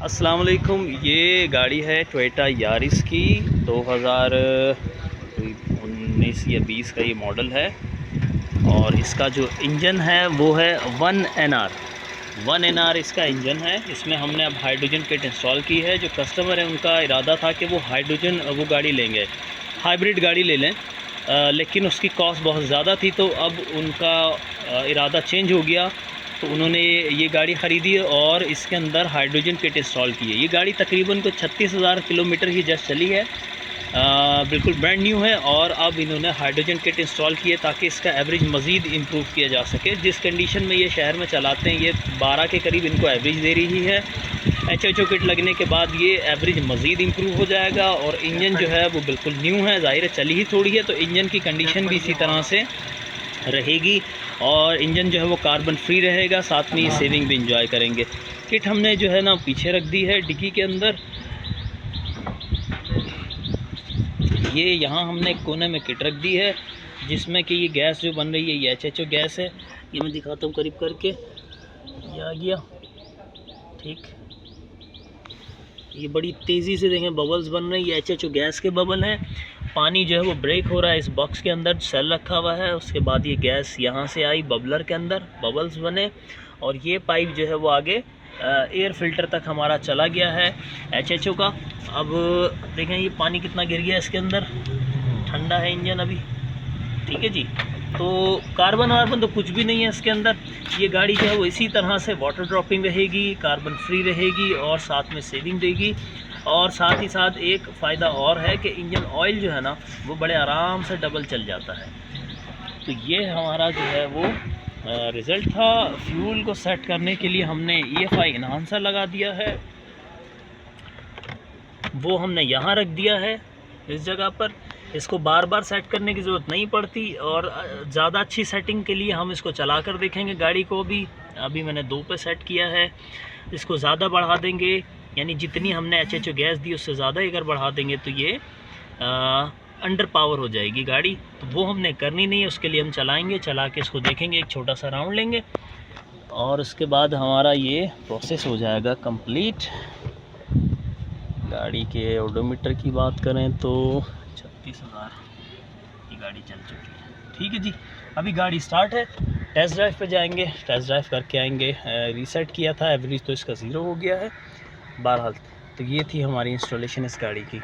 अस्सलाम वालेकुम। ये गाड़ी है टोयोटा यारिस की 2019 या 20 का ये मॉडल है। और इसका जो इंजन है वो है 1NR इसका इंजन है। इसमें हमने अब हाइड्रोजन किट इंस्टॉल की है। जो कस्टमर है उनका इरादा था कि वो हाइड्रोजन वो गाड़ी लेंगे, हाइब्रिड गाड़ी ले लें, लेकिन उसकी कॉस्ट बहुत ज़्यादा थी, तो अब उनका इरादा चेंज हो गया। तो उन्होंने ये गाड़ी ख़रीदी और इसके अंदर हाइड्रोजन किट इंस्टॉल की है। ये गाड़ी तकरीबन को 36,000 किलोमीटर ही जस्ट चली है, बिल्कुल ब्रांड न्यू है। और अब इन्होंने हाइड्रोजन किट इंस्टॉल की है ताकि इसका एवरेज मज़ीद इम्प्रूव किया जा सके। जिस कंडीशन में ये शहर में चलाते हैं, ये 12 के करीब इनको एवरेज दे रही है। HHO किट लगने के बाद ये एवरेज मज़ीद इम्प्रूव हो जाएगा। और इंजन जो है वो बिल्कुल न्यू है, ज़ाहिर है चली ही थोड़ी है, तो इंजन की कंडीशन भी इसी तरह से रहेगी। और इंजन जो है वो कार्बन फ्री रहेगा, साथ में ये सेविंग भी इंजॉय करेंगे। किट हमने जो है ना पीछे रख दी है डिक्की के अंदर। ये यहाँ हमने कोने में किट रख दी है, जिसमें कि ये गैस जो बन रही है ये HHO गैस है। ये मैं दिखाता हूँ करीब करके, ये आ गया ठीक। ये बड़ी तेज़ी से देखें बबल्स बन रहे हैं, ये HHO गैस के बबल हैं। पानी जो है वो ब्रेक हो रहा है, इस बॉक्स के अंदर सेल रखा हुआ है। उसके बाद ये गैस यहाँ से आई बबलर के अंदर, बबल्स बने, और ये पाइप जो है वो आगे एयर फिल्टर तक हमारा चला गया है HHO का। अब देखें ये पानी कितना गिर गया इसके अंदर, ठंडा है इंजन अभी, ठीक है जी। तो कार्बन वार्बन तो कुछ भी नहीं है इसके अंदर। ये गाड़ी जो है वो इसी तरह से वाटर ड्रॉपिंग रहेगी, कार्बन फ्री रहेगी और साथ में सेविंग देगी। और साथ ही साथ एक फ़ायदा और है कि इंजन ऑयल जो है ना वो बड़े आराम से डबल चल जाता है। तो ये हमारा जो है वो रिज़ल्ट था। फ्यूल को सेट करने के लिए हमने EFI इन्हांसर लगा दिया है, वो हमने यहाँ रख दिया है इस जगह पर। इसको बार बार सेट करने की ज़रूरत नहीं पड़ती। और ज़्यादा अच्छी सेटिंग के लिए हम इसको चला कर देखेंगे गाड़ी को। अभी मैंने 2 पे सेट किया है। इसको ज़्यादा बढ़ा देंगे, यानी जितनी हमने HHO गैस दी उससे ज़्यादा अगर बढ़ा देंगे तो ये अंडर पावर हो जाएगी गाड़ी। तो वो हमने करनी नहीं है, उसके लिए हम चलाएँगे, चला के इसको देखेंगे, एक छोटा सा राउंड लेंगे और उसके बाद हमारा ये प्रोसेस हो जाएगा कंप्लीट। गाड़ी के ओडोमीटर की बात करें तो 36,000 की गाड़ी चल चुकी है, ठीक है जी। अभी गाड़ी स्टार्ट है, टेस्ट ड्राइव पे जाएंगे, टेस्ट ड्राइव करके आएंगे। रीसेट किया था, एवरेज तो इसका 0 हो गया है। बहरहाल तो ये थी हमारी इंस्टॉलेशन इस गाड़ी की।